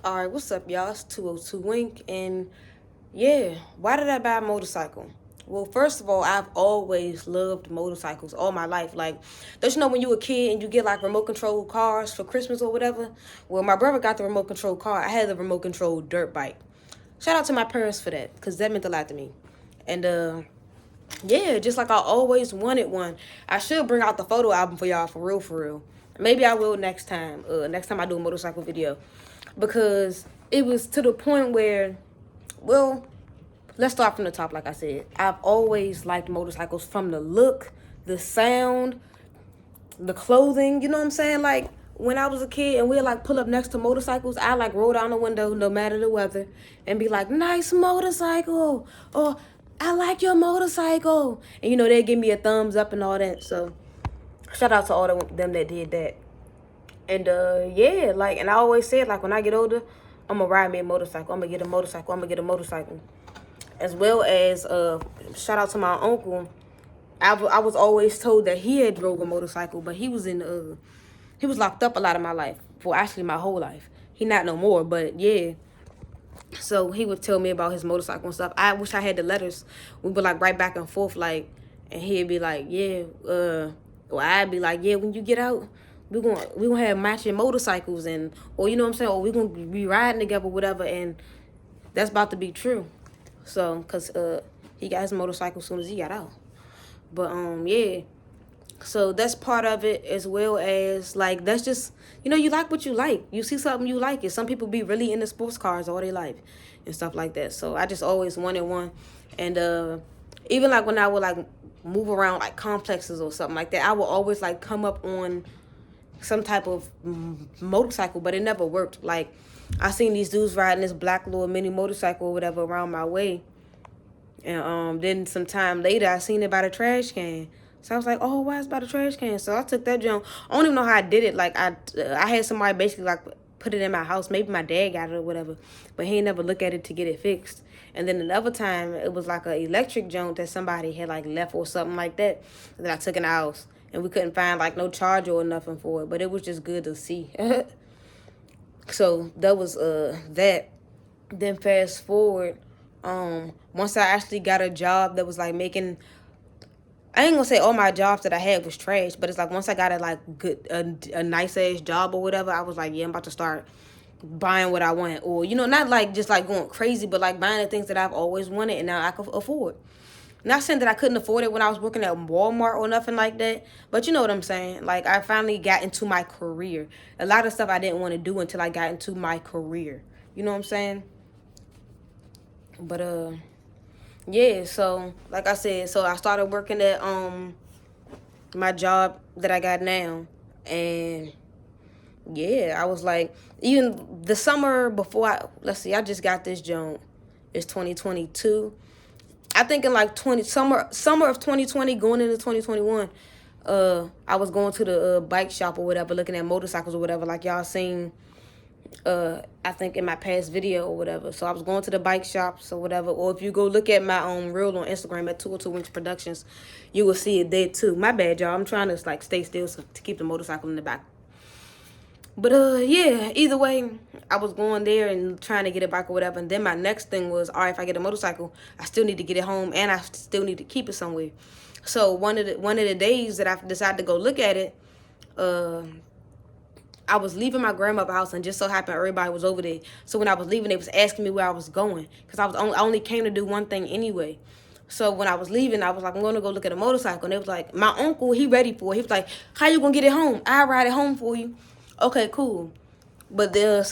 Alright, what's up, y'all? It's 202 Wink, and yeah, why did I buy a motorcycle? Well, first of all, I've always loved motorcycles all my life. Like, don't you know when you a kid and you get like remote control cars for Christmas or whatever? Well, my brother got the remote control car. I had the remote control dirt bike. Shout out to my parents for that, because that meant a lot to me. And yeah, just like I always wanted one. I should bring out the photo album for y'all for real, for real. Maybe I will next time. Next time I do a motorcycle video, because it was to the point where, well, let's start from the top. Like I said, I've always liked motorcycles from the look, the sound, the clothing. You know what I'm saying? Like when I was a kid and we'd like pull up next to motorcycles, I like roll down the window no matter the weather and be like, "Nice motorcycle," or "I like your motorcycle," and they'd give me a thumbs up and all that. So shout out to all them that did that. And yeah, like, and I always said, like, when I get older, I'm gonna ride me a motorcycle. I'm gonna get a motorcycle. I'm gonna get a motorcycle. As well as shout out to my uncle. I was always told that he had drove a motorcycle, but he was locked up a lot of my life. For actually my whole life. He not no more, but yeah. So he would tell me about his motorcycle and stuff. I wish I had the letters. We would like right back and forth, like, and he'd be like, yeah, or I'd be like, yeah, when you get out, we gonna have matching motorcycles, and or you know what I'm saying, or we gonna be riding together, whatever, and that's about to be true. So, cause he got his motorcycle as soon as he got out. But yeah. So that's part of it, as well as like that's just you like what you like. You see something you like it. Some people be really into sports cars all their life and stuff like that. So I just always wanted one, and even like when I would like move around like complexes or something like that, I would always like come up on some type of motorcycle, but it never worked. Like I seen these dudes riding this black little mini motorcycle or whatever around my way, and then some time later, I seen it by the trash can. So I was like, oh, why is it by the trash can? So I took that jump. I don't even know how I did it. Like I had somebody basically like put it in my house. Maybe my dad got it or whatever, but he ain't never look at it to get it fixed. And then another time, it was like an electric jump that somebody had like left or something like that that I took in the house, and we couldn't find like no charger or nothing for it. But it was just good to see. So that was that. Then fast forward, once I actually got a job that was like making, I ain't gonna say all my jobs that I had was trash, but it's like once I got a like good a nice ass job or whatever, I was like, yeah, I'm about to start buying what I want, or not like just like going crazy, but like buying the things that I've always wanted and now I can afford. Not saying that I couldn't afford it when I was working at Walmart or nothing like that, but you know what I'm saying. Like I finally got into my career. A lot of stuff I didn't want to do until I got into my career. You know what I'm saying? But yeah, so like I said, so I started working at my job that I got now, and yeah, I was like, even the summer before let's see, I just got this job. It's 2022. I think in like summer of 2020 going into 2021, I was going to the bike shop or whatever, looking at motorcycles or whatever, like y'all seen I think in my past video or whatever. So I was going to the bike shops or whatever. Or if you go look at my reel on Instagram at 202 Winks Productions, you will see it there too. My bad, y'all. I'm trying to like stay still to keep the motorcycle in the back. But yeah, either way, I was going there and trying to get it back or whatever. And then my next thing was, all right, if I get a motorcycle, I still need to get it home and I still need to keep it somewhere. So one of the days that I decided to go look at it, I was leaving my grandmother's house, and just so happened everybody was over there. So when I was leaving, they was asking me where I was going, because I only came to do one thing anyway. So when I was leaving, I was like, I'm going to go look at a motorcycle. And they was like, my uncle, he ready for it. He was like, how you going to get it home? I'll ride it home for you. Okay, cool. But then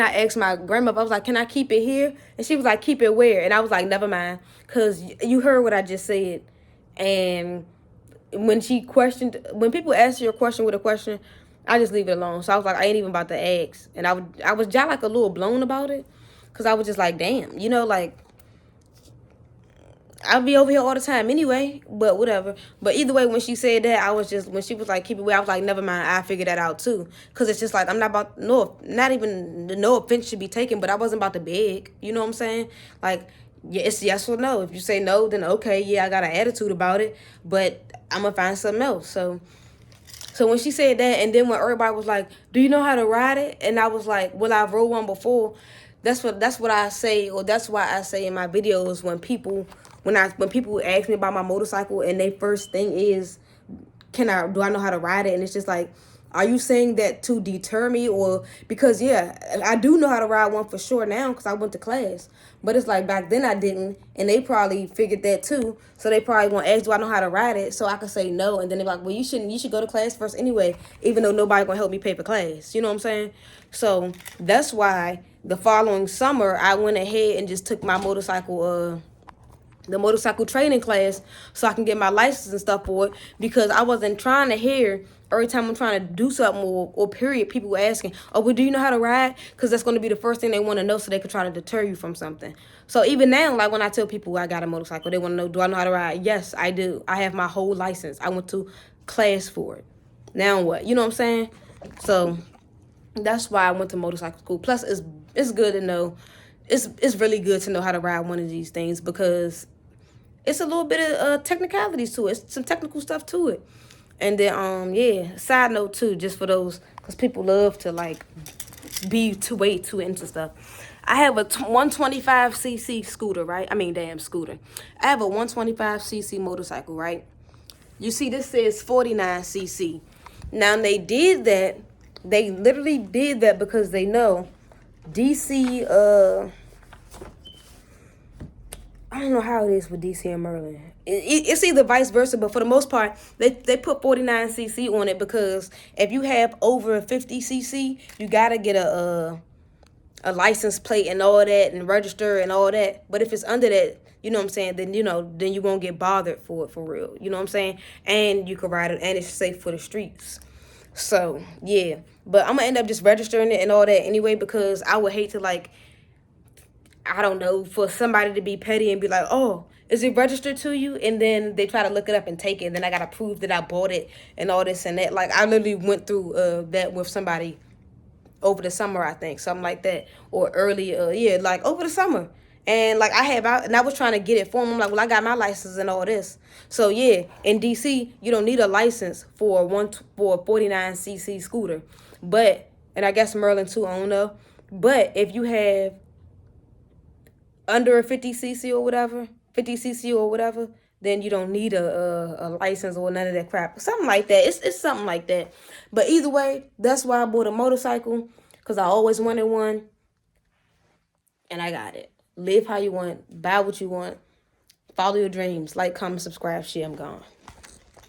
I asked my grandmother, I was like, can I keep it here? And she was like, keep it where? And I was like, never mind, because you heard what I just said. And when when people ask you a question with a question, I just leave it alone. So I was like, I ain't even about to ask. And I was just like a little blown about it, because I was just like, damn, like, I'll be over here all the time anyway, but whatever. But either way, when she said that, when she was like, keep it away, I was like, never mind, I figured that out too. Because it's just like, I'm not about, no, not even, no offense should be taken, but I wasn't about to beg. You know what I'm saying? Like, yeah, it's yes or no. If you say no, then okay, yeah, I got an attitude about it, but I'm going to find something else. So So when she said that, and then when everybody was like, "Do you know how to ride it?" and I was like, "Well, I rode one before." That's what I say, or that's why I say in my videos when people ask me about my motorcycle, and they first thing is, do I know how to ride it? And it's just like, are you saying that to deter me, or because yeah, I do know how to ride one for sure now because I went to class. But it's like back then I didn't, and they probably figured that too. So they probably want to ask, do I know how to ride it? So I could say no, and then they're like, well, you shouldn't. You should go to class first anyway, even though nobody gonna help me pay for class. You know what I'm saying? So that's why the following summer I went ahead and just took my motorcycle. The motorcycle training class so I can get my license and stuff for it, because I wasn't trying to hear every time I'm trying to do something, or period, people asking, oh, well, do you know how to ride? Because that's going to be the first thing they want to know, so they could try to deter you from something. So even now, like when I tell people I got a motorcycle, they want to know, do I know how to ride? Yes, I do. I have my whole license. I went to class for it. Now what? You know what I'm saying? So that's why I went to motorcycle school. Plus, it's good to know. It's really good to know how to ride one of these things, because it's a little bit of technicalities to it. It's some technical stuff to it. And then, yeah, side note too, just for those, because people love to like be way too into stuff. I have a 125cc scooter, right? I mean, damn scooter. I have a 125cc motorcycle, right? You see, this says 49cc. Now, they literally did that because they know DC, I don't know how it is with DC and Maryland. It's either vice versa, but for the most part, they put 49cc on it because if you have over 50cc, you gotta get a license plate and all that, and register and all that. But if it's under that, you know what I'm saying, then then you won't get bothered for it for real. You know what I'm saying? And you can ride it, and it's safe for the streets. So yeah, but I'm gonna end up just registering it and all that anyway, because I would hate to, like, I don't know, for somebody to be petty and be like, oh, is it registered to you? And then they try to look it up and take it. And then I got to prove that I bought it and all this and that. Like, I literally went through that with somebody over the summer, I think, something like that. Or early, yeah, like over the summer. And like and I was trying to get it for them. I'm like, well, I got my license and all this. So yeah, in DC, you don't need a license for a 49cc scooter. But, and I guess Maryland too, I don't know. But if you have under a 50cc or whatever, 50cc or whatever, then you don't need a license or none of that crap. Something like that. It's something like that. But either way, that's why I bought a motorcycle, because I always wanted one, and I got it. Live how you want, buy what you want, follow your dreams, like, comment, subscribe, share, I'm gone.